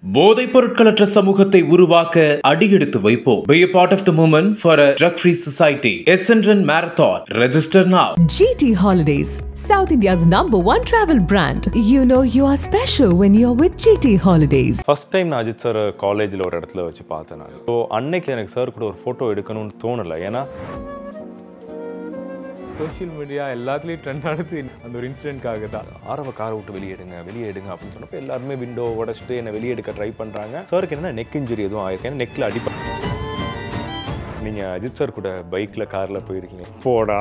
போதைப் பொருட்களற்ற சமூகத்தை உருவாக்க அடியெடுத்து வைப்போம். Be a part of the movement for a drug-free society. Essendon Marathon. Register now. GT Holidays, South India's #1 travel brand. You know you are special when you're with GT Holidays. First time நான் Ajith sir காலேஜில் ஒரு இடத்துல வச்சு பார்த்தேன் நான். So அன்னைக்கு எனக்கு sir கூட ஒரு ஃபோட்டோ எடுக்கணும்னு தோணலை. ஏன்னா சோஷியல் மீடியா எல்லாத்துலேயும் ட்ரெண்ட் ஆனது அந்த ஒரு இன்சிடென்ட்காக தான். ஆரவ காரை விட்டு வெளியேடுங்க அப்படின்னு சொன்னப்போ எல்லாருமே விண்டோ உடச்சிட்டு என்னை வெளியே எடுக்க ட்ரை பண்ணுறாங்க. சாருக்கு என்னன்னா நெக் இன்ஜுரி எதுவும் ஆயிருக்கேன், நெக்கில் அடிப்பேன். நீங்கள் அஜித் சார் கூட பைக்கில் காரில் போயிருக்கீங்க, போடா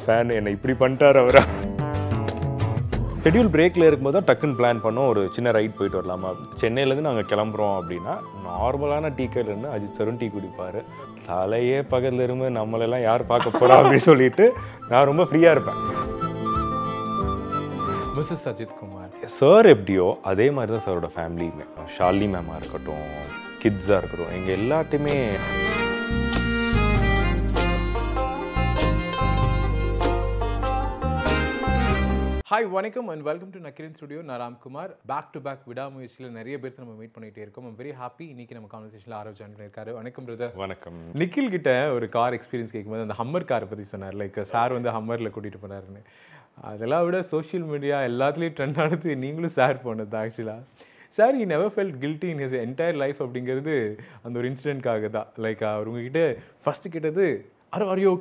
ஃபேன் என்னை இப்படி பண்ணிட்டார் அவரா. ஷெட்யூல் பிரேக்கில் இருக்கும்போது தான் டக்குன்னு பிளான் பண்ணோம், ஒரு சின்ன ரைட் போயிட்டு வரலாமா. சென்னையிலேருந்து நாங்கள் கிளம்புறோம் அப்படின்னா நார்மலான டீ கடையிலேருந்து அஜித் சாரும் டீ குடிப்பார். தலையே பக்கத்தில் இருந்து நம்மளெல்லாம் யார் பார்க்க போகிறா அப்படின்னு சொல்லிட்டு நான் ரொம்ப ஃப்ரீயாக இருப்பேன். மிஸ்ஸஸ் அஜித் குமார் சார் எப்படியோ அதே மாதிரி தான் சாரோட ஃபேமிலியுமே. ஷாலினி மேமாக இருக்கட்டும், கிட்ஸாக இருக்கட்டும், எங்கள் எல்லாத்தையுமே ஹாய் வணக்கம் and welcome to Nakkheeran studio. நான் ராம்குமார். பேக் டு பேக் விடாமுயற்சியில் நிறைய பேருக்கு நம்ம மீட் பண்ணிகிட்டே இருக்கோம். I'm very happy. இன்னைக்கு நம்ம கான்வர்சேஷனில் ஆரவ் ஜாயின் பண்ணியிருக்காரு. வணக்கம் பிரதர். வணக்கம். நிக்கில் கிட்ட ஒரு கார் எக்ஸ்பீரியன்ஸ் கேட்கும்போது அந்த ஹம்மர் காரை பற்றி சொன்னார். லைக் சார் வந்து ஹம்மரில் கூட்டிகிட்டு போனாருன்னு. அதெல்லாம் விட சோஷியல் மீடியா எல்லாத்துலேயும் ட்ரெண்ட் ஆனது நீங்களும் சார் போனது ஆக்சுவலாக. Sir he never felt guilty in his entire life அப்படிங்கிறது அந்த ஒரு இன்சிடென்ட்காக தான். லைக் அவர் உங்ககிட்ட ஃபஸ்ட்டு கேட்டது ஆர் யூ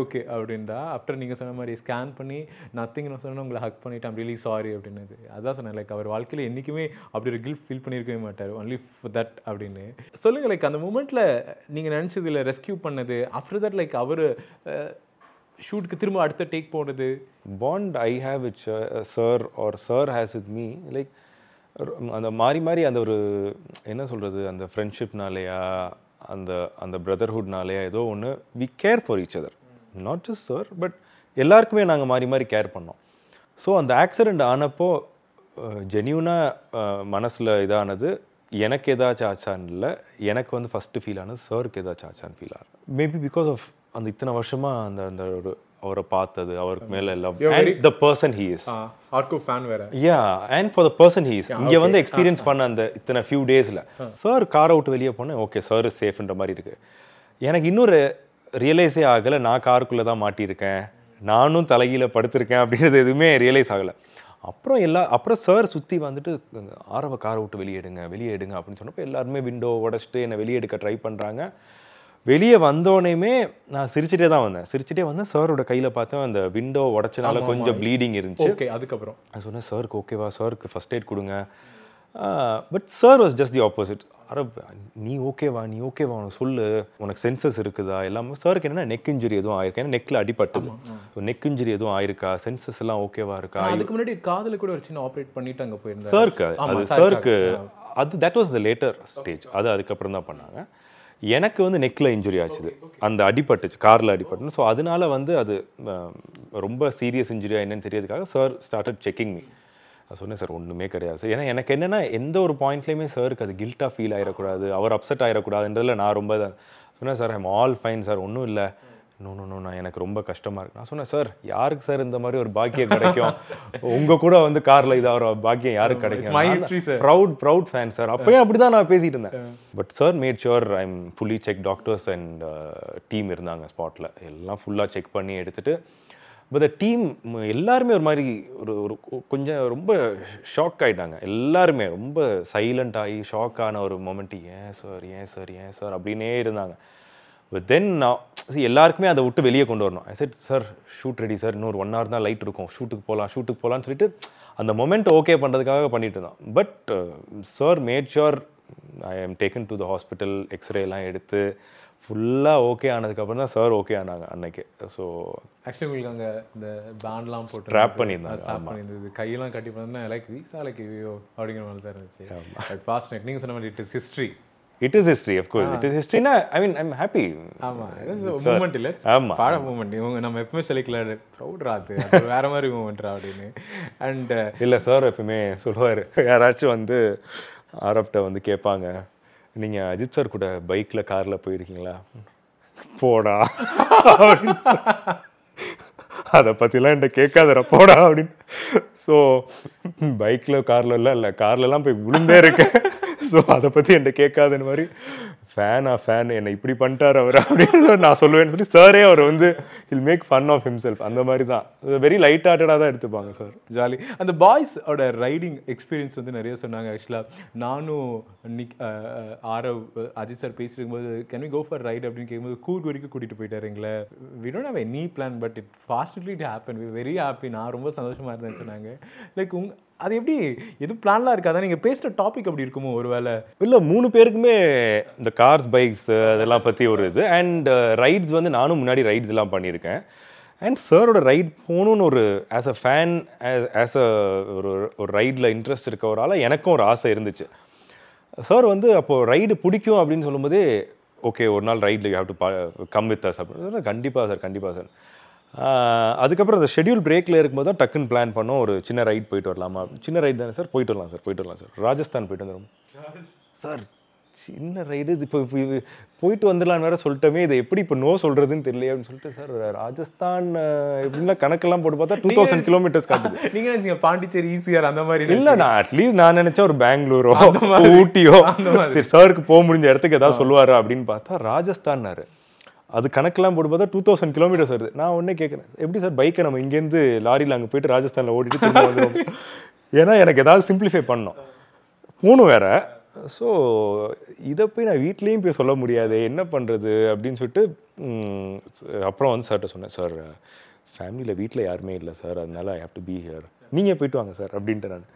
ஓகே அப்படின்டா. ஆஃப்டர் நீங்கள் சொன்ன மாதிரி ஸ்கேன் பண்ணி நத்திங்னு சொன்னால் உங்களை ஹக் பண்ணிவிட்டு ஐம் ரியலி சாரி அப்படின்னது. அதான் சொன்னேன், லைக் அவர் வாழ்க்கையில் என்றைக்குமே அப்படி ஒரு கில்ட் ஃபீல் பண்ணியிருக்கவே மாட்டார், ஒன்லி ஃபார் தட் அப்படின்னு. சொல்லுங்கள், லைக் அந்த மூமெண்ட்டில் நீங்கள் நினச்சது இல்லை ரெஸ்கியூ பண்ணது, ஆஃப்டர் தட் லைக் அவர் ஷூட்டுக்கு திரும்ப அடுத்த டேக் போனது. Bond I have with sir or sir has with me, like அந்த மாறி அந்த ஒரு என்ன சொல்கிறது, அந்த ஃப்ரெண்ட்ஷிப்னாலேயா அந்த பிரதர்ஹுட்னாலேயா ஏதோ ஒன்று we care for each other. Not just sir but எல்லாருக்குமே நாங்கள் மாறி கேர் பண்ணோம். ஸோ அந்த ஆக்சிடெண்ட் ஆனப்போ ஜென்யூனாக மனசில் இதானது எனக்கு ஏதாச்சும் ஆச்சான்னு இல்லை, எனக்கு வந்து ஃபஸ்ட்டு ஃபீல் ஆனது சாருக்கு ஏதாச்சும் ஆச்சான்னு ஃபீல் ஆகும். மேபி பிகாஸ் ஆஃப் அந்த இத்தனை வருஷமாக அந்த ஒரு அவரை பார்த்தது, அவருக்கு மேலே love and the person he is. Hardcore fan வேற. Yeah, and for the person he is. இங்கே வந்து எக்ஸ்பீரியன்ஸ் பண்ண அந்த இத்தனை ஃபியூ டேஸில் சார் காரை விட்டு வெளியே போனேன், ஓகே சார் இஸ் சேஃப்ன்ற மாதிரி இருக்குது. எனக்கு இன்னொரு ரியலைஸே ஆகலை, நான் காருக்குள்ளே தான் மாட்டியிருக்கேன், நானும் தலைகீழ படுத்திருக்கேன் அப்படின்றது எதுவுமே ரியலைஸ் ஆகலை. அப்புறம் சார் சுற்றி வந்துட்டு ஆரவ காரை விட்டு வெளியே எடுங்க அப்படின்னு சொன்னப்போ எல்லாருமே விண்டோ உடச்சிட்டு என்னை வெளியே எடுக்க ட்ரை பண்ணுறாங்க. வெளியே வந்தோடனேயுமே நான் சிரிச்சிட்டே வந்தேன். சாரோட கையில் பார்த்தேன் அந்த விண்டோ உடச்சனால கொஞ்சம் ப்ளீடிங் இருந்துச்சு. அதுக்கப்புறம் நான் சொன்னேன், சாருக்கு ஓகேவா, சாருக்கு ஃபர்ஸ்ட் எய்ட் கொடுங்க. But sir was just the opposite. நீ ஓகேவா உனக்கு சொல்லு, உனக்கு சென்சஸ் இருக்குதா எல்லாமே. சாருக்கு என்னன்னா நெக் இன்ஜுரி எதுவும் ஆயிருக்கா, ஏன்னா நெக்கில் அடிபட்டது. நெக் இன்ஜுரி எதுவும் ஆயிருக்கா, சென்சஸ் எல்லாம் ஓகேவா இருக்கா. அதுக்கு முன்னாடி காதில் கூட ஒரு சின்ன ஆப்ரேட் பண்ணிட்டு அங்கே போயிருந்தேன் சாருக்கு. That was the later stage. அதுக்கப்புறம் தான் பண்ணாங்க. எனக்கு வந்து நெக்கில் இன்ஜுரி ஆச்சுது, அந்த அடிபட்டுச்சு, காரில் அடிபட்டுன்னு. ஸோ அதனால வந்து அது ரொம்ப சீரியஸ் இன்ஜுரியா என்னன்னு தெரியறதுக்காக சார் ஸ்டார்டட் செக்கிங் மீ. நான் சொன்னேன், சார் ஒன்றுமே கிடையாது சார். ஏன்னா எனக்கு என்னென்னா எந்த ஒரு பாயிண்ட்லேயுமே சாருக்கு அது கில்ட்டாக ஃபீல் ஆகிடக்கூடாது, அவர் அப்செட் ஆகிடக்கூடாதுன்றதில் நான் ரொம்ப சொன்னேன், sir I'm all fine sir, ஒன்றும் இல்லை. நோ நான் எனக்கு ரொம்ப கஷ்டமாக இருக்கு. நான் சொன்னேன், சார் யாருக்கு சார் இந்த மாதிரி ஒரு பாக்கியம் கிடைக்கும், உங்கள் கூட வந்து காரில் இதாக ஒரு பாக்கியம் யாருக்கு கிடைக்கும், ப்ரவுட் ஃபேன் சார். அப்போயே அப்படி தான் நான் பேசிகிட்டு இருந்தேன். But sir made sure I M fully check. Doctors and team இருந்தாங்க ஸ்பாட்டில், எல்லாம் ஃபுல்லாக செக் பண்ணி எடுத்துகிட்டு. பட் டீம் எல்லாருமே ஒரு மாதிரி ஒரு கொஞ்சம் ரொம்ப ஷாக் ஆகிட்டாங்க. எல்லாருமே ரொம்ப சைலண்ட் ஆகி ஷாக் ஆன ஒரு மொமெண்ட்டு, ஏன் சார் அப்படின்னே இருந்தாங்க. பட் தென் நான் எல்லாருக்குமே அதை விட்டு வெளியே கொண்டு வரணும். ஐ set, sir shoot ready sir, இன்னொரு 1 hour தான் லைட் இருக்கும், ஷூட்டுக்கு போகலான்னு சொல்லிட்டு அந்த மொமெண்ட் ஓகே பண்ணுறதுக்காக பண்ணிட்டு இருந்தோம். But sir made sure I am taken to the hospital, எக்ஸ்ரேலாம் எடுத்து ஃபுல்லாக ஓகே ஆனதுக்கப்புறம் தான் சார் ஓகே ஆனாங்க அன்னைக்கு. ஸோ ஆக்சுவலி உங்களுக்கு அங்கே இந்த பேண்ட்லாம் போட்டு ட்ராப் பண்ணியிருந்தாங்க, கையெல்லாம் கட்டி பண்ணா லைக் வீசா லைக் ஐயோ அப்படிங்கிற மாதிரி தான் இருந்துச்சு. ஃபாஸ்ட் நைட் நீங்கள் சொன்ன மாதிரி it is history. It is history, of course. It is history. Na, I mean, I'm happy. ஆமா, மூமெண்ட் இல்லை, பாட மூமெண்ட். இவங்க நம்ம எப்பவுமே சொல்லிக்கல ப்ரௌட் ராது, வேற மாதிரி மூமெண்ட்ரா அப்படின்னு. அண்ட் இல்லை சார் எப்பவுமே சொல்லுவார், யாராச்சும் வந்து ஆரப்ட வந்து கேட்பாங்க, நீங்கள் அஜித் சார் கூட பைக்கில் காரில் போயிருக்கீங்களா, போடா அதை பற்றிலாம் என்கிட்ட கேட்காத போடா அப்படின்னு. ஸோ பைக்கில் கார்லலாம் இல்லை, கார்லலாம் போய் விழுந்தே இருக்கேன். ஸோ அதை பற்றி என்கிட்ட கேட்காதன்னு மாதிரி ஃபேன் என்னை இப்படி பண்ணிட்டார் அவர் அப்படின்னு நான் சொல்லுவேன்னு சொல்லி சாரே அவர் வந்து he'll make fun of himself. அந்த மாதிரி தான் வெரி லைட் ஹார்ட்டடாக தான் எடுத்துப்பாங்க சார். ஜாலி. அந்த பாய்ஸோட ரைடிங் எக்ஸ்பீரியன்ஸ் வந்து நிறைய சொன்னாங்க. ஆக்சுவலாக நானும் ஆரவ் அஜித் சார் பேசிருக்கும்போது can we go for ride அப்படின்னு கேட்கும்போது கூர்க் வரைக்கும் கூட்டிகிட்டு போயிட்டாரு எங்களை. We don't have any plan but it fastly it happen. We very happy. நான் ரொம்ப சந்தோஷமாக இருந்தேன்னு சொன்னாங்க. லைக் அது எப்படி எதுவும் பிளான்லாம் இருக்காதா? நீங்கள் பேசுகிற டாபிக் அப்படி இருக்குமோ ஒரு வேலை? இல்லை, 3 பேருக்குமே இந்த கார்ஸ் பைக்ஸ் அதெல்லாம் பற்றி ஒரு இது. அண்ட் ரைட்ஸ் வந்து நானும் முன்னாடி ரைட்ஸ் எல்லாம் பண்ணியிருக்கேன். அண்ட் சாரோட ரைட் போகணுன்னு ஒரு as a fan as a ஒரு ரைடில் இன்ட்ரெஸ்ட் இருக்கவரால் எனக்கும் ஒரு ஆசை இருந்துச்சு. சார் வந்து அப்போது ரைடு பிடிக்கும் அப்படின்னு சொல்லும்போதே ஓகே ஒரு நாள் ரைடில் you have to come with us அப்படின்னு. கண்டிப்பாக சார், கண்டிப்பாக சார். அதுக்கப்புறம் அந்த ஷெட்யூல் பிரேக்கில் இருக்கும்போது தான் டக்குன்னு பிளான் பண்ணோம், ஒரு சின்ன ரைட் போயிட்டு வரலாமா. சின்ன ரைட் தானே சார், போயிட்டு வரலாம் சார். ராஜஸ்தான் போயிட்டு வந்துடும் சார். சின்ன ரைடு இது இப்போ போயிட்டு வந்துடலான்னு வேற சொல்லிட்டோமே, இதை எப்படி இப்போ நோ சொல்கிறதுன்னு தெரியல அப்படின்னு சொல்லிட்டு சார் ராஜஸ்தான் எப்படின்னா கணக்கெல்லாம் போட்டு பார்த்தா 2000 கிலோமீட்டர்ஸ் காட்டுது. நீங்கள் நினச்சிங்க பாண்டிச்சேரி ஈஸியாக அந்த மாதிரி? இல்லை, நான் அட்லீஸ்ட் நான் நினச்சேன் ஒரு பெங்களூரோ ஊட்டியோ சரி சாருக்கு போக முடிஞ்ச இடத்துக்கு ஏதாவது சொல்லுவார் அப்படின்னு பார்த்தா ராஜஸ்தான்னாரு. அது கணக்கெல்லாம் போட்டு பார்த்தா 2000 கிலோமீட்டர்ஸ் வருது. நான் ஒன்றே கேட்குறேன், எப்படி சார் பைக்கை நம்ம இங்கேருந்து லாரியில் அங்கே போயிட்டு ராஜஸ்தானில் ஓட்டிட்டு திரும்ப வந்துடும்? ஏன்னா எனக்கு ஏதாவது சிம்பிளிஃபை பண்ணோம், போகணும் வேற. ஸோ இதை போய் நான் வீட்லேயும் போய் சொல்ல முடியாது, என்ன பண்ணுறது அப்படின்னு சொல்லிட்டு அப்புறம் வந்து சார்கிட்ட சொன்னேன், சார் ஃபேமிலியில் வீட்டில் யாருமே இல்லை சார், அதனால I have to be here, நீங்கள் போயிட்டு வாங்க சார் அப்படின்ட்டு. நான்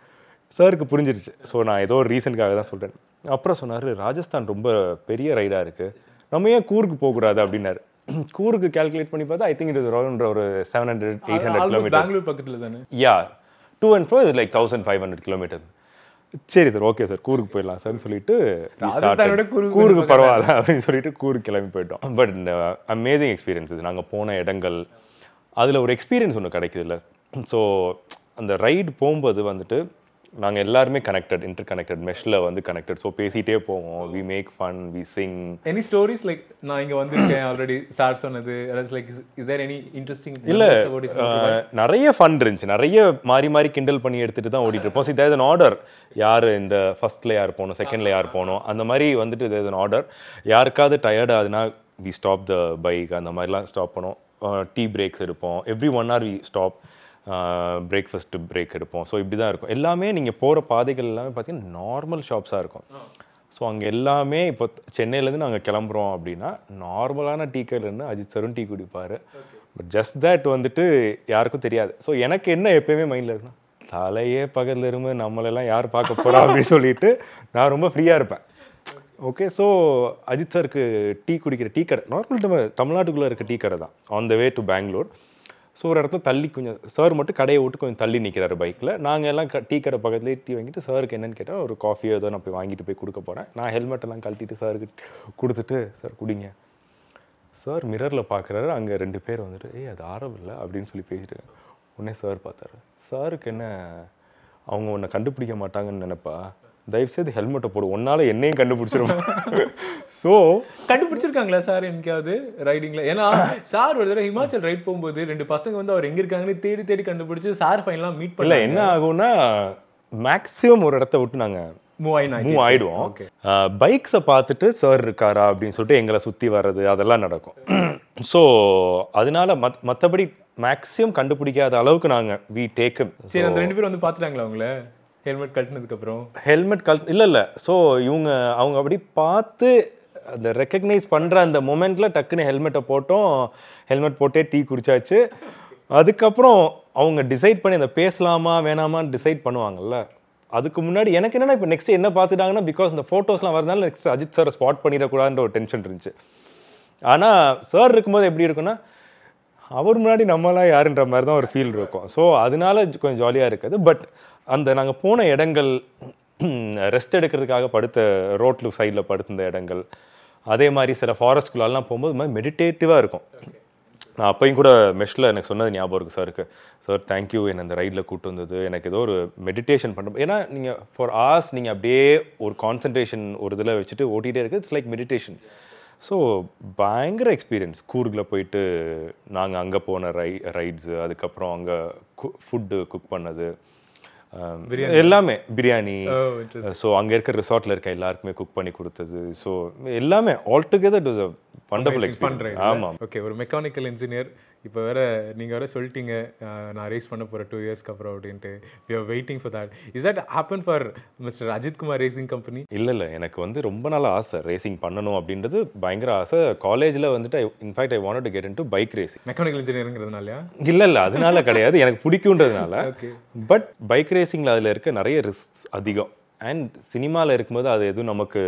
சாருக்கு புரிஞ்சிருச்சு. ஸோ நான் ஏதோ ஒரு ரீசனுக்காக தான் சொல்கிறேன். அப்புறம் சொன்னார், ராஜஸ்தான் ரொம்ப பெரிய ரைடாக இருக்குது, நம்ம ஏன் கூருக்கு போகக்கூடாது அப்படின்னாரு. கூருக்கு கால்குலேட் பண்ணி பார்த்தா I think it is around ஒரு 700-800 கிலோமீட்டர். பெங்களூர் பக்கத்தில் தானே? யா, to and fro is like 1500 kilometre. சரி சார், ஓகே சார், கூருக்கு போயிடலாம் சார்னு சொல்லிட்டு கூருக்கு பரவாயில்ல அப்படின்னு சொல்லிட்டு கூருக்கு கிளம்பி போயிட்டோம். But amazing experiences. நாங்கள் போன இடங்கள் அதில் ஒரு எக்ஸ்பீரியன்ஸ் ஒன்று கிடைக்குது இல்லை. ஸோ அந்த ரைடு போகும்போது வந்துட்டு நாங்கள் எல்லாருமே கனெக்டட், இன்டர் கனெக்டட், மெஷ்ல வந்து கனெக்டட். ஸோ பேசிகிட்டே போவோம், we make fun, we sing. Any stories like நான் இங்கே வந்திருக்கேன் ஆல்ரெடி சார் சொன்னது, like is there any interesting? இல்லை, நிறைய ஃபன் இருந்துச்சு, நிறைய மாறி மாறி கிண்டல் பண்ணி எடுத்துகிட்டு தான் ஓடிட்டு இருப்போம். So there is an order, யார் இந்த ஃபர்ஸ்ட்டில் யார் போகணும், செகண்டில் யார் போகணும், அந்த மாதிரி வந்துட்டு தேர் இஸ் அன் ஆர்டர். யாருக்காவது டயர்ட் ஆகுதுன்னா வி ஸ்டாப் த பைக், அந்த மாதிரிலாம் ஸ்டாப் பண்ணோம். டீ பிரேக்ஸ் எடுப்போம், every 1 hour we stop, breakfast break எடுப்போம். ஸோ இப்படி தான் இருக்கும் எல்லாமே. நீங்கள் போகிற பாதைகள் எல்லாமே பார்த்தீங்கன்னா நார்மல் ஷாப்ஸாக இருக்கும். ஸோ அங்கே எல்லாமே இப்போ சென்னையிலேருந்து நாங்கள் கிளம்புறோம் அப்படின்னா நார்மலான டீ கடையிலேருந்து அஜித் சாரும் டீ குடிப்பார். பட் ஜஸ்ட் தட் வந்துட்டு யாருக்கும் தெரியாது. ஸோ எனக்கு என்ன எப்பயுமே மைண்டில் இருக்குன்னா, தலையே பக்கத்தில் இருந்து நம்மளெல்லாம் யார் பார்க்க போகிறா அப்படின்னு சொல்லிட்டு நான் ரொம்ப ஃப்ரீயாக இருப்பேன். ஓகே, ஸோ அஜித் சாருக்கு டீ குடிக்கிற டீ கடை நார்மல் தமிழ்நாட்டுக்குள்ளே இருக்க டீ கடை தான், on the way to Bangalore. So ஒரு இடத்துல தள்ளி கொஞ்சம் சார் மட்டும் கடையை விட்டு கொஞ்சம் தள்ளி நிற்கிறாரு பைக்கில். நாங்கள் எல்லாம் டீ கடை பக்கத்துலேயே டீ வாங்கிட்டு சாருக்கு என்னென்னு கேட்டால் ஒரு காஃபியோ ஏதோ நான் போய் வாங்கிட்டு போய் கொடுக்க போகிறேன். நான் ஹெல்மெட் எல்லாம் கழட்டிட்டு சாருக்கு கொடுத்துட்டு, சார் குடிங்க. சார் மிரரில் பார்க்குறாரு, அங்கே 2 பேர் வந்துட்டு ஏய் அது ஆரவ் இல்லை அப்படின்னு சொல்லி பேசிட்டு உடனே சார் பார்த்தாரு. சாருக்கு என்ன, அவங்க உன்னை கண்டுபிடிக்க மாட்டாங்கன்னு நினைப்பா, தயவுசெய்து ஹெல்மெட்டை போடு, ஒன்னால என்னையும் கண்டுபிடிச்சிருவோம். So கண்டுபிடிச்சிருக்காங்களா sir எனக்காவது ரைடிங்ல? ஏன்னா சார் ஒரு தடவை ஹிமாச்சல் ரைட் போகும்போது 2 பசங்க வந்து அவர் எங்க இருக்காங்கன்னு தேடி தேடி கண்டுபிடிச்சு சார் ஃபைனலாம் மீட் பண்ணல. என்ன ஆகும்னா மேக்ஸிமம் ஒரு இடத்த விட்டு நாங்க மூவ் ஆயிடுவோம். பைக்ஸை பார்த்துட்டு சார் இருக்காரா அப்படின்னு சொல்லிட்டு எங்களை சுற்றி வர்றது அதெல்லாம் நடக்கும். ஸோ அதனால மற்றபடி மேக்ஸிமம் கண்டுபிடிக்காத அளவுக்கு நாங்கள் வி டேக். சரி, அந்த 2 பேரும் வந்து பார்த்துட்டாங்களா அவங்கள ஹெல்மெட் கழட்டினதுக்கு அப்புறம்? ஹெல்மெட் இல்லை. ஸோ அவங்க அப்படி பார்த்து அந்த ரெக்கக்னைஸ் பண்ணுற அந்த மொமெண்ட்டில் டக்குன்னு ஹெல்மெட்டை போட்டோம், ஹெல்மெட் போட்டே டீ குடிச்சாச்சு. அதுக்கப்புறம் அவங்க டிசைட் பண்ணி அந்த பேசலாமா வேணாமான்னு டிசைட் பண்ணுவாங்கல்ல. அதுக்கு முன்னாடி எனக்கு என்னென்னா இப்போ நெக்ஸ்ட் என்ன பார்த்துட்டாங்கன்னா, பிகாஸ் இந்த ஃபோட்டோஸ்லாம் வரதுனால நெக்ஸ்ட் அஜித் சாரை ஸ்பாட் பண்ணிடக்கூடாதுன்ற ஒரு டென்ஷன் இருந்துச்சு. ஆனால் சார் இருக்கும்போது எப்படி இருக்குன்னா, அவர் முன்னாடி நம்மளாம் யாருன்ற மாதிரி தான் ஒரு ஃபீல் இருக்கும். ஸோ அதனால கொஞ்சம் ஜாலியாக இருக்குது. பட் அந்த நாங்கள் போன இடங்கள், ரெஸ்ட் எடுக்கிறதுக்காக படுத்த ரோட்டில் சைடில் படுத்த இடங்கள், அதே மாதிரி சில ஃபாரஸ்ட்குள்ளெல்லாம் போகும்போது இது மாதிரி மெடிடேட்டிவாக இருக்கும். நான் அப்பையும் கூட மெஷ்ல எனக்கு சொன்னது ஞாபகம் இருக்குது சாருக்கு. சார் தேங்க்யூ, என்னை அந்த ரைடில் கூப்பிட்டு வந்தது, எனக்கு ஏதோ ஒரு மெடிடேஷன் பண்ணுறோம். ஏன்னா நீங்கள் ஃபார் ஆர்ஸ் நீங்கள் அப்படியே ஒரு கான்சன்ட்ரேஷன் ஒரு இதில் வச்சுட்டு ஓட்டிகிட்டே இருக்குது. It's like meditation. ஸோ பயங்கர எக்ஸ்பீரியன்ஸ். கூர்கில் போயிட்டு நாங்கள் அங்கே போன ரைட்ஸு, அதுக்கப்புறம் அங்கே ஃபுட்டு குக் பண்ணது எல்லாமே, பிரியாணி. ஸோ அங்கே இருக்க ரிசார்ட்டில் இருக்க எல்லாருக்குமே குக் பண்ணி கொடுத்தது. ஸோ எல்லாமே all together it was a wonderful experience. ஆமாம். ஓகே, ஒரு மெக்கானிக்கல் இன்ஜினியர் இப்போ வேற நீங்கள் வேற சொல்லிட்டீங்க நான் ரேஸ் பண்ண போகிறேன் 2 இயர்ஸ்க்கு அப்புறம் அப்படின்ட்டு. We are waiting for that. Is that happen for mister Ajith Kumar racing company? இல்லை, எனக்கு வந்து ரொம்ப நாள் ஆசை ரேசிங் பண்ணணும் அப்படின்றது, பயங்கர ஆசை. காலேஜில் வந்துட்டு in fact I wanted to get into bike racing. Mechanical இன்ஜினியரிங்கிறதுனாலயா? இல்லை அதனால கிடையாது, எனக்கு பிடிக்குன்றதுனால. பட் பைக் ரேசிங்கில் அதில் இருக்க நிறைய ரிஸ்க் அதிகம். அண்ட் சினிமாவில் இருக்கும்போது அது எதுவும் நமக்கு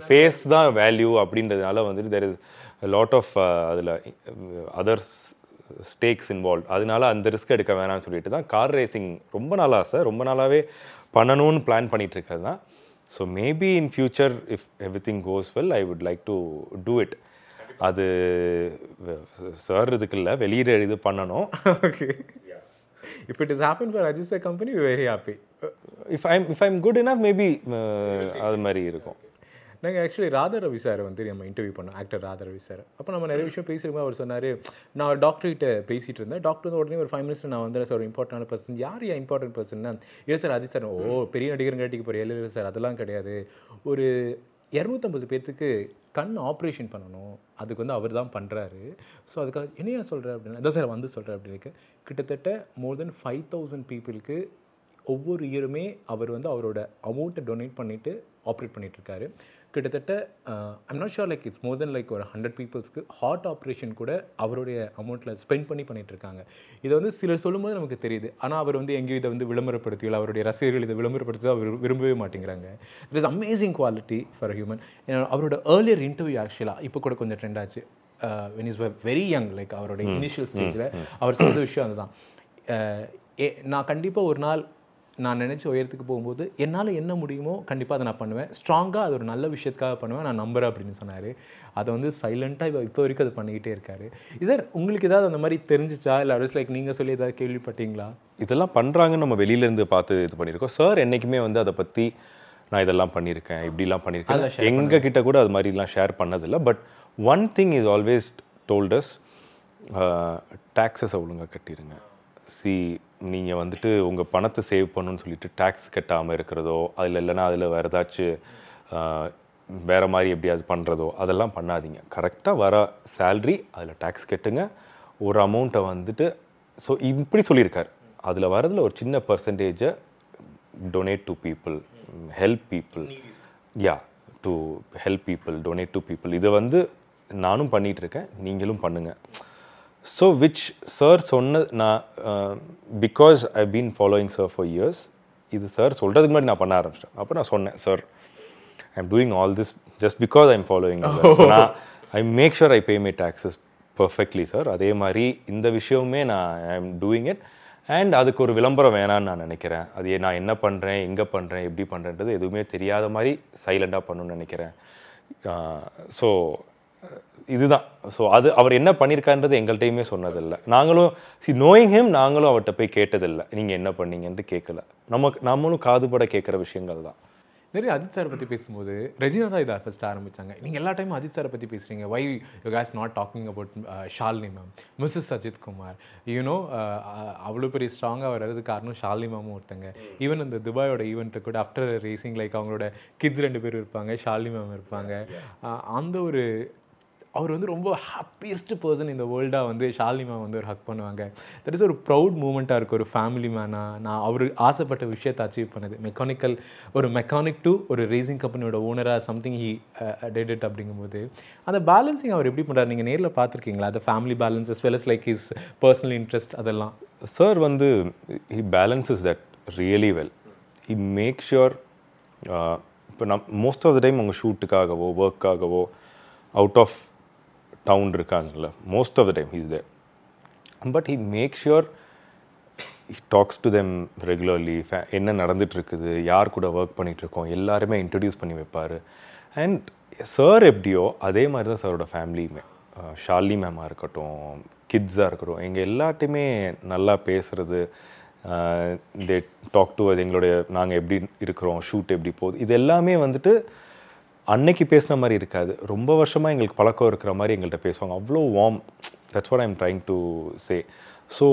ஃபேஸ் தான் வேல்யூ அப்படின்றதுனால வந்துட்டு தேர் இஸ் லாட் ஆஃப் அதில் அதர் ஸ்டேக்ஸ் இன்வால்வ். அதனால அந்த ரிஸ்க் எடுக்க வேணாம்னு சொல்லிட்டு தான் கார் ரேசிங் ரொம்ப நாள் ஆசை, ரொம்ப நாளாகவே பண்ணணும்னு பிளான் பண்ணிட்டு இருக்கிறது தான். So maybe in future if every thing cos well I would like to do it. அது சார் இதுக்கு இல்லை, வெளியிட இது பண்ணணும். Okay, if it has happened for Ajit sir company, we are very happy. if I'm good enough, maybe அது மாதிரி இருக்கும். நாங்கள் ஆக்சுவலி ராதா ரவி சார் வந்து நம்ம இன்டர்வியூ பண்ணோம், ஆக்டர் ராதா ரவி சார். அப்போ நம்ம நிறைய விஷயம் பேசியிருக்கோம். அவர் சொன்னார், நான் டாக்டர்கிட்ட பேசிகிட்டு இருந்தேன். டாக்டர் வந்து உடனே ஒரு 5 minutes நான் வந்து சார் ஒரு இம்பார்ட்டன்டான பர்சன். யார் இம்பார்ட்டன்ட் பர்சன்னா? இல்லை சார் அஜித் சார். பெரிய நடிகர் காட்டிக்கு போகிற இல்லை சார், அதெல்லாம் கிடையாது. ஒரு 250 பேர்த்துக்கு கண் ஆப்ரேஷன் பண்ணணும், அதுக்கு வந்து அவர் தான் பண்ணுறாரு. ஸோ அதுக்காக என்னையா சொல்கிறேன் அப்படின்னா, அதான் சார் வந்து சொல்கிறேன் அப்படின்னு. கிட்டத்தட்ட மோர் தென் 5000 பீப்புளுக்கு ஒவ்வொரு இயருமே அவர் வந்து அவரோட அமௌண்ட்டை டொனேட் பண்ணிவிட்டு ஆப்ரேட் பண்ணிகிட்ருக்காரு. கிட்டத்தட்ட I'm not sure like it's more then like ஒரு 100 பீப்புள்ஸ்க்கு ஹார்ட் ஆப்ரேஷன் கூட அவருடைய அமௌண்ட்டில் ஸ்பெண்ட் பண்ணிகிட்ருக்காங்க. இதை வந்து சிலர் சொல்லும்போது நமக்கு தெரியுது. ஆனால் அவர் வந்து எங்கேயும் இதை வந்து விளம்பரப்படுத்தியோ அவருடைய ரசிகர்கள் இதை விளம்பரப்படுத்தி அவர் விரும்பவே மாட்டேங்கிறாங்க. It is amazing quality for human. அவரோட ஏர்லியர் இன்டர்வியூ ஆக்சுவலாக இப்போ கூட கொஞ்சம் ட்ரெண்ட் ஆச்சு. when he was very young, like அவரோட இனிஷியல் ஸ்டேஜில் அவர் சொல்கிற விஷயம் அதுதான். நான் கண்டிப்பாக ஒரு நாள் நான் நினச்சி உயரத்துக்கு போகும்போது என்னால் என்ன முடியுமோ கண்டிப்பாக அதை நான் பண்ணுவேன். ஸ்ட்ராங்காக அது ஒரு நல்ல விஷயத்துக்காக பண்ணுவேன், நான் நம்புகிறேன் அப்படின்னு சொன்னார். அதை வந்து சைலண்ட்டாக இப்போ வரைக்கும் அது பண்ணிக்கிட்டே இருக்காரு. சார் உங்களுக்கு ஏதாவது அந்த மாதிரி தெரிஞ்சிச்சா, இல்லை அரஸ் லைக் நீங்கள் சொல்லி ஏதாவது கேள்விப்பட்டீங்களா? இதெல்லாம் பண்ணுறாங்கன்னு நம்ம வெளியிலேருந்து பார்த்து இது பண்ணியிருக்கோம். சார் என்றைக்குமே வந்து அதை பற்றி நான் இதெல்லாம் பண்ணியிருக்கேன், இப்படிலாம் பண்ணியிருக்கேன், எங்கள் கிட்ட கூட அது மாதிரிலாம் ஷேர் பண்ணதில்லை. But one thing is always told us, டேக்ஸஸை ஒழுங்காக கட்டிடுங்க. நீங்கள் வந்துட்டு உங்கள் பணத்தை சேவ் பண்ணணும்னு சொல்லிட்டு டேக்ஸ் கட்டாமல் இருக்கிறதோ, அதில் இல்லைன்னா அதில் வேறு ஏதாச்சும் வேறு மாதிரி எப்படியாவது பண்ணுறதோ அதெல்லாம் பண்ணாதீங்க. கரெக்டாக வர சேல்ரி அதில் டேக்ஸ் கட்டுங்க. ஒரு அமௌண்ட்டை வந்துட்டு ஸோ இப்படி சொல்லியிருக்கார், அதில் வரதில் ஒரு சின்ன பர்சன்டேஜை donate to people, help people. To help people, donate to people. இதை வந்து நானும் பண்ணிகிட்ருக்கேன், நீங்களும் பண்ணுங்கள். ஸோ விச் சார் சொன்ன நான் because I been following sir for years, இது சார் சொல்கிறதுக்கு முன்னாடி நான் பண்ண ஆரம்பிச்சிட்டேன். அப்போ நான் சொன்னேன், sir I am doing all this just because I am following. I make sure I pay my taxes perfectly sir. அதே மாதிரி இந்த விஷயமுமே நான் I am doing it. And அதுக்கு ஒரு விளம்பரம் வேணான்னு நான் நினைக்கிறேன். அது நான் என்ன பண்ணுறேன், எங்கே பண்ணுறேன், எப்படி பண்ணுறேன்றது எதுவுமே தெரியாத மாதிரி சைலண்டாக பண்ணணும்னு நினைக்கிறேன். ஸோ இதுதான். ஸோ அது அவர் என்ன பண்ணியிருக்கான்றது எங்கள்கிட்டையுமே சொன்னதில்லை. நாங்களும் நோயிங் ஹிம், நாங்களும் அவர்கிட்ட போய் கேட்டதில்லை நீங்கள் என்ன பண்ணீங்கன்ட்டு கேட்கல. நம்மளும் காதுபட கேட்குற விஷயங்கள் தான். நிறைய அஜித் சாரை பற்றி பேசும்போது ரெஜினா தான் இதை ஃபஸ்ட் ஆரம்பித்தாங்க. நீங்கள் எல்லா டைமும் அஜித் சாரை பற்றி பேசுகிறீங்க, why you guys not talking about Shalini ma'am, missus Ajith Kumar. You know அவ்வளோ பெரிய ஸ்ட்ராங்காக வர்றது காரணம் ஷாலினி மேமும் ஒருத்தங்க. ஈவன் அந்த துபாயோட ஈவெண்ட்டு கூட ஆஃப்டர் ரேசிங் லைக் அவங்களோட கிட்ஸ் 2 பேர் இருப்பாங்க, ஷாலினி மேம் இருப்பாங்க. அந்த ஒரு அவர் வந்து ரொம்ப ஹாப்பியஸ்ட் பர்சன் இந்த வேர்ல்டாக வந்து ஷாலினி மேம் வந்து ஒரு ஹக் பண்ணுவாங்க. தட் இஸ் ஒரு ப்ரௌட் மூமெண்ட்டாக இருக்குது. ஒரு ஃபேமிலி மேனாக நான் அவர் ஆசைப்பட்ட விஷயத்தை அச்சீவ் பண்ணது. மெக்கானிக் டு ஒரு ரேசிங் கம்பெனியோட ஓனராக சம்திங் ஹி டெட் இட் அப்படிங்கும்போது அந்த பேலன்சிங் அவர் எப்படி பண்ணுறாரு? நீங்கள் நேரில் பார்த்துருக்கீங்களா? அந்த family balance as well as like his personal interest அதெல்லாம். சார் வந்து he balances that really well. He make sure இப்போ மோஸ்ட் ஆஃப் த டைம் உங்கள் ஷூட்டுக்காகவோ ஒர்க்காகவோ அவுட் ஆஃப் டவுன் இருக்காங்கல்ல, most of the time he's there. But he make sure he talks to them regularly. என்ன நடந்துகிட்ருக்குது, யார் கூட ஒர்க் பண்ணிகிட்ருக்கோம் எல்லாருமே இன்ட்ரடியூஸ் பண்ணி வைப்பார். அண்ட் சார் எப்படியோ அதே மாதிரி தான் சாரோட ஃபேமிலியுமே. ஷாலினி மேமாக இருக்கட்டும், கிட்ஸாக இருக்கட்டும், எங்கள் எல்லாத்தையுமே நல்லா பேசுகிறது. தே டாக் டு அது எங்களுடைய நாங்கள் எப்படி இருக்கிறோம், ஷூட் எப்படி போகுது, இது எல்லாமே வந்துட்டு அன்னைக்கு பேசின மாதிரி இருக்காது. ரொம்ப வருஷமாக எங்களுக்கு பழக்கம் இருக்கிற மாதிரி எங்கள்கிட்ட பேசுவாங்க. அவ்வளோ warm. That's what I am trying to say. So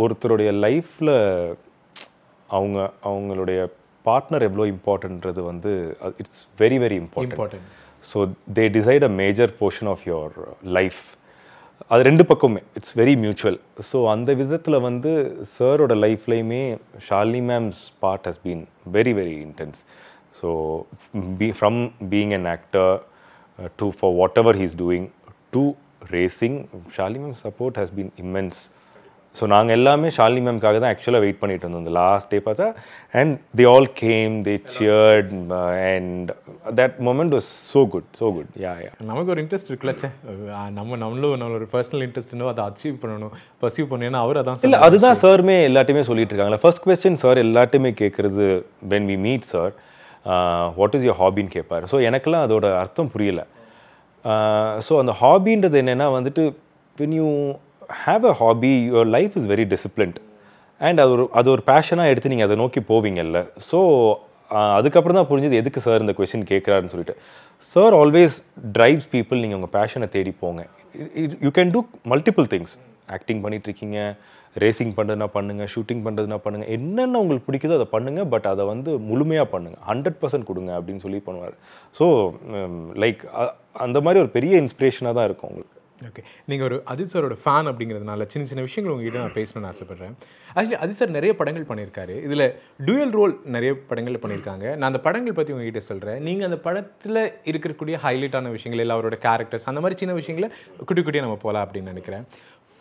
ஒருத்தருடைய லைஃப்பில் அவங்களுடைய பார்ட்னர் எவ்வளோ இம்பார்ட்டன்றது வந்து it's very very important. So they decide a major portion of your life. அது ரெண்டு பக்கமே இட்ஸ் வெரி மியூச்சுவல். ஸோ அந்த விதத்தில் வந்து சாரோட லைஃப்லையுமே Shalini ma'am's part has been very very intense. So from being an actor to for whatever he is doing to racing, Shalini ma'am support has been immense. So நாங்கள் எல்லாமே ஷாலினி மேம்காக தான் ஆக்சுவலாக wait பண்ணிட்டு இருந்தோம் இந்த லாஸ்ட் டே பார்த்தா. And they all came, they cheered and that moment was so good, so good. Yeah yeah நமக்கு ஒரு இன்ட்ரெஸ்ட் இருக்குல்லச்சே, நம்மளோட பர்சனல் இன்ட்ரெஸ்ட்னோ அதை அச்சீவ் பண்ணணும், பர்சீவ் பண்ணணும். ஏன்னா அவர் அதான் இல்லை, அதுதான் சாருமே எல்லாத்தையுமே சொல்லிட்டு இருக்காங்களா. ஃபர்ஸ்ட் கொஸ்டின் சார் எல்லாத்தையுமே கேட்குறது when we meet sir, what is your ஹாபின்னு கேட்பார். ஸோ எனக்கெல்லாம் அதோட அர்த்தம் புரியலை. ஸோ அந்த ஹாபின்றது என்னென்னா வந்துட்டு when you have a hobby, your life is very disciplined and அது ஒரு பேஷனாக எடுத்து நீங்கள் அதை நோக்கி போவீங்கல்ல. ஸோ அதுக்கப்புறம் தான் புரிஞ்சது எதுக்கு சார் இந்த கொஸ்டின் கேட்குறாருன்னு சொல்லிட்டு. Sir always drives people. நீங்கள் உங்கள் பேஷனை தேடி போங்க. You can do multiple things. Acting பண்ணிகிட்ருக்கீங்க, ரேசிங் பண்ணுறதுனா பண்ணுங்கள், ஷூட்டிங் பண்ணுறதுனா பண்ணுங்கள், என்னென்ன உங்களுக்கு பிடிக்குதோ அதை பண்ணுங்கள். பட் அதை வந்து முழுமையாக பண்ணுங்கள், 100% கொடுங்க அப்படின்னு சொல்லி பண்ணுவார். ஸோ லைக் அந்த மாதிரி ஒரு பெரிய இன்ஸ்பிரேஷனாக தான் இருக்கும் உங்களுக்கு. ஓகே, நீங்கள் ஒரு அஜித் சாரோட ஃபேன் அப்படிங்கிறதுனால சின்ன சின்ன விஷயங்கள் உங்ககிட்ட நான் பேசணும்னு ஆசைப்பட்றேன். ஆக்சுவலி அஜித் சார் நிறைய படங்கள் பண்ணியிருக்காரு. இதில் டூயல் ரோல் நிறைய படங்கள் பண்ணியிருக்காங்க. நான் அந்த படங்கள் பற்றி உங்ககிட்ட சொல்கிறேன். நீங்கள் அந்த படத்தில் இருக்கக்கூடிய ஹைலைட்டான விஷயங்கள் இல்லை அவரோட கேரக்டர்ஸ் அந்த மாதிரி சின்ன விஷயங்களை குட்டி குட்டியாக நம்ம போகலாம் அப்படின்னு நினைக்கிறேன்.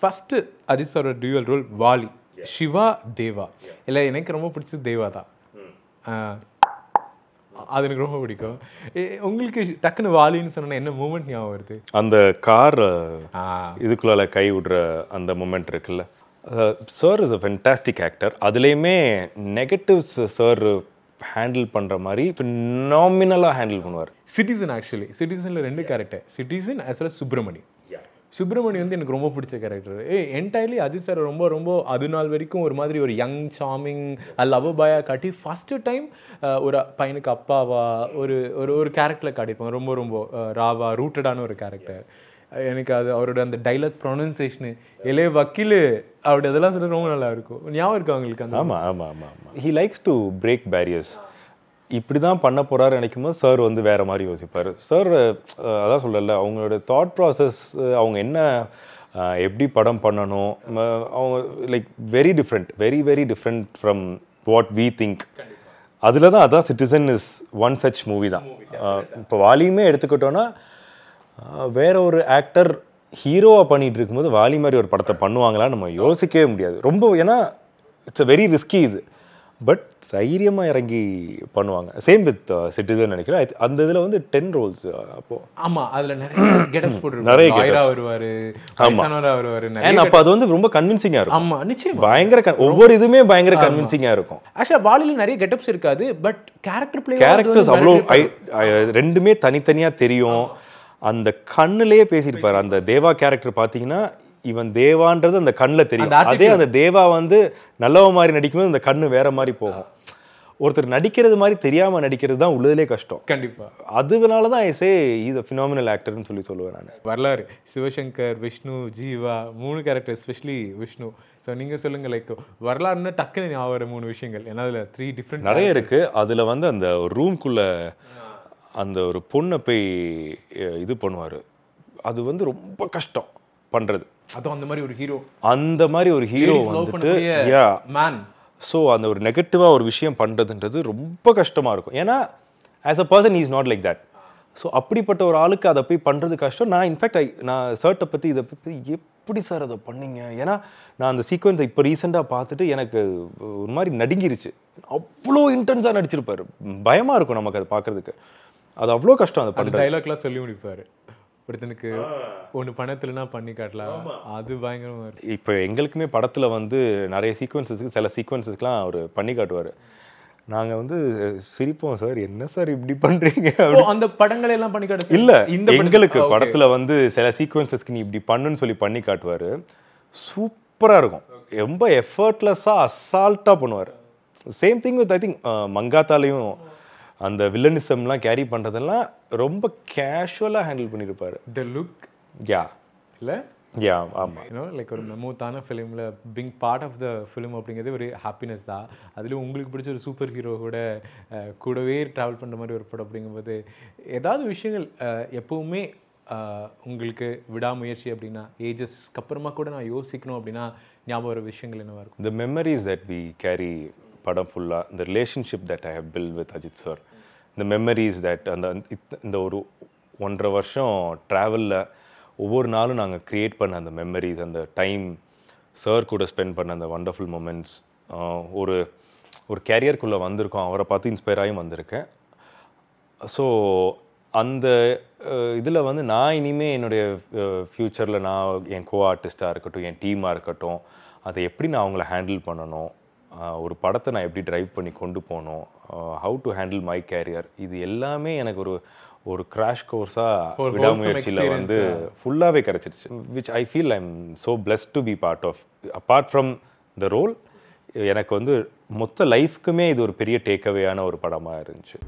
ஃபஸ்ட்டு அஜித் சாரோட டூயல் ரோல் வாலி, சிவா தேவா. இல்லை எனக்கு ரொம்ப பிடிச்சது தேவா தான். அது எனக்கு ரொம்ப பிடிக்கும். உங்களுக்கு டக்குன்னு வாலின்னு சொன்னா என்ன மூமெண்ட் ஞாபகம் வருது? அந்த கார் இதுக்குள்ளால கை விடுற அந்த மூமெண்ட் இருக்குல்ல. Sir is a fantastic actor. அதுலேயுமே நெகட்டிவ்ஸ் சார் ஹேண்டில் பண்ணுற மாதிரி ஃபினாமினலாக ஹேண்டில் பண்ணுவார். சிட்டிசன், ஆக்சுவலி சிட்டிசனில் 2 character, citizen as well as Subramani. Subramani வந்து எனக்கு ரொம்ப பிடிச்ச கேரக்டர். என்டையர்லி அஜித் சார் ரொம்ப ரொம்ப அது நாள் வரைக்கும் ஒரு மாதிரி ஒரு யங் சார்மிங் லவ் பாயா காட்டி ஃபஸ்ட்டு டைம் ஒரு பையனுக்கு அப்பாவா ஒரு ஒரு கேரக்டரில் காட்டியிருப்பாங்க. ரொம்ப ரொம்ப ராவா ரூட்டடான ஒரு கேரக்டர். எனக்கு அது அவரோட அந்த டைலாக் ப்ரொனன்சியேஷனு எலே வக்கீல் அவருடைய அதெல்லாம் சொல்ல ரொம்ப நல்லா இருக்கும். ஞாபகம் இருக்கு அவங்களுக்கு? அந்த ஆமாம் ஆமாம் ஆமாம் ஆமாம். He likes to break barriers. இப்படி தான் பண்ண போகிறாரு நினைக்கும் போது சார் வந்து வேறு மாதிரி யோசிப்பார். சார் அதான் சொல்லல, அவங்களோட தாட் ப்ராசஸ், அவங்க என்ன எப்படி படம் பண்ணணும், அவங்க like very different, very very different from what we think. அதில் தான் அதான் Citizen is one such movie தான். இப்போ வாலியுமே எடுத்துக்கிட்டோன்னா வேற ஒரு ஆக்டர் ஹீரோவாக பண்ணிகிட்டு இருக்கும்போது வாலி மாதிரி ஒரு படத்தை பண்ணுவாங்களான்னு நம்ம யோசிக்கவே முடியாது. ரொம்ப, ஏன்னா இட்ஸ் அ வெரி ரிஸ்கி இது. பட் தைரியமாக இறங்கி பண்ணுவாங்க. சேம் வித் சிட்டிசன் நினைக்கிறேன். அந்த இதில் வந்து 10 ரோல்ஸ். அப்போ ஆமாம், அதில் நிறைய கெட்டப்ஸ் போட்டுருப்பாங்க. நிறைய வருவார், அப்போ அது வந்து ரொம்ப கன்வின்சிங்காக இருக்கும். ஆமாம், நிச்சயம் பயங்கர ஒவ்வொரு இதுவுமே பயங்கர கன்வின்சிங்காக இருக்கும். ஆக்சுவலாக வாலியில் நிறைய கெட்டப்ஸ் இருக்காது, பட் கேரக்டர்ஸ் அவ்வளோ ரெண்டுமே தனித்தனியாக தெரியும். அந்த கண்ணுலேயே பேசியிருப்பாரு. அந்த தேவா கேரக்டர் பார்த்தீங்கன்னா இவன் தேவான்றது அந்த கண்ணில் தெரியும். அதே அந்த தேவா வந்து நல்லவ மாதிரி நடிக்கும்போது அந்த கண்ணு வேற மாதிரி போகும். ஒருத்தர் நடிக்கிறது மாதிரி தெரியாமல் நடிக்கிறது தான் உள்ளதுலே கஷ்டம். கண்டிப்பாக. அதுனால தான் ஐசே இஸ் அ ஃபினாமினல் ஆக்டர்னு சொல்லுவேன் நான். வரலாறு Sivasankar, Vishnu, Jeeva 3 character, especially Vishnu. So நீங்கள் சொல்லுங்கள், லைக் வரலாறுன்னா டக்குன்னு ஞாபகம் 3 விஷயங்கள். ஏன்னா அதில் 3 டிஃப்ரெண்ட் நிறைய இருக்குது. அதில் வந்து அந்த ரூம்குள்ளே அந்த ஒரு பொண்ணை போய் இது பண்ணுவார். அது வந்து ரொம்ப கஷ்டம் பண்ணுறது. அதுவும் அந்த மாதிரி ஒரு ஹீரோ வந்துட்டு மேன். ஸோ அந்த ஒரு நெகட்டிவாக ஒரு விஷயம் பண்ணுறதுன்றது ரொம்ப கஷ்டமாக இருக்கும். ஏன்னா as a person is not like that. So அப்படிப்பட்ட ஒரு ஆளுக்கு அதை போய் பண்ணுறது கஷ்டம். நான் இன்ஃபேக்ட் நான் சர்ட்டை பற்றி இதை பற்றி எப்படி சார் அதை பண்ணீங்க, ஏன்னா நான் அந்த சீக்வன்ஸை இப்போ ரீசெண்டாக பார்த்துட்டு எனக்கு ஒரு மாதிரி நடுங்கிருச்சு. அவ்வளோ இன்டென்ஸாக நடிச்சிருப்பார். பயமாக இருக்கும் நமக்கு அதை பார்க்குறதுக்கு. அது அவ்வளோ கஷ்டம். அதை பண்ணுற டைலாக்லாம் சொல்லி முடிப்பார். ஒருத்தனுக்கு ஒன்று பணத்துலனா பண்ணி காட்டலாம், அது பயங்கரமாக இருக்கும். இப்போ எங்களுக்குமே படத்தில் வந்து நிறைய சீக்வன்ஸஸ்க்கு சில சீக்வன்ஸஸ்க்குலாம் அவர் பண்ணி காட்டுவார். நாங்கள் வந்து சிரிப்போம், சார் என்ன சார் இப்படி பண்ணுறீங்க. அந்த படங்களை எல்லாம் பண்ணி காட்டு இல்லை, எங்களுக்கு படத்தில் வந்து சில சீக்வன்ஸஸ்க்கு நீ இப்படி பண்ணுன்னு சொல்லி பண்ணி காட்டுவார். சூப்பராக இருக்கும். ரொம்ப எஃபர்ட்லெஸ்ஸாக அசால்ட்டாக பண்ணுவார். Same thing with I think மங்காத்தாலையும் அந்த வில்லனிசம்லாம் கேரி பண்ணுறதெல்லாம் ரொம்ப கேஷுவலாக ஹேண்டில் பண்ணியிருப்பார். த லுக் யா இல்லை யா ஆமாம், யூனோ லைக் ஒரு மெமோத்தான ஃபிலிமில் being part of the film அப்படிங்கிறது ஒரு ஹாப்பினஸ் தான். அதுலேயும் உங்களுக்கு பிடிச்ச ஒரு சூப்பர் ஹீரோ கூடவே ட்ராவல் பண்ணுற மாதிரி ஒரு படம் அப்படிங்கும்போது ஏதாவது விஷயங்கள் எப்போவுமே உங்களுக்கு விடாமுயற்சி அப்படின்னா ஏஜஸ்க்கு அப்புறமா கூட நான் யோசிக்கணும் அப்படின்னா ஞாபகம் வர விஷயங்கள் என்னவா இருக்கும்? The memories that we carry படம் ஃபுல்லாக, the relationship that I have built with Ajith sir, the memories that இந்த ஒரு 1.5 வருஷம் ட்ராவலில் ஒவ்வொரு நாளும் நாங்கள் க்ரியேட் பண்ண அந்த மெமரிஸ், அந்த டைம் சார் கூட ஸ்பெண்ட் பண்ண அந்த வண்டர்ஃபுல் மூமெண்ட்ஸ், ஒரு கேரியருக்குள்ளே வந்திருக்கோம், அவரை பார்த்து இன்ஸ்பயர் ஆகியும் வந்திருக்கேன். ஸோ அந்த இதில் வந்து நான் இனிமேல் என்னுடைய ஃப்யூச்சரில் நான் என் கோ ஆர்டிஸ்ட்டாக இருக்கட்டும், என் டீமாக இருக்கட்டும், அதை எப்படி நான் அவங்கள ஹேண்டில் பண்ணணும், ஒரு படத்தை நான் எப்படி ட்ரைவ் பண்ணி கொண்டு போகணும், how to handle my career, இது எல்லாமே எனக்கு ஒரு கிராஷ் கோர்ஸாக விடாமுயற்சியில் வந்து ஃபுல்லாகவே கிடச்சிருச்சு. Which I feel I am so blessed to be part of. Apart from the role, எனக்கு வந்து மொத்த லைஃப்க்குமே இது ஒரு பெரிய டேக்அவேயான ஒரு படமாக இருந்துச்சு.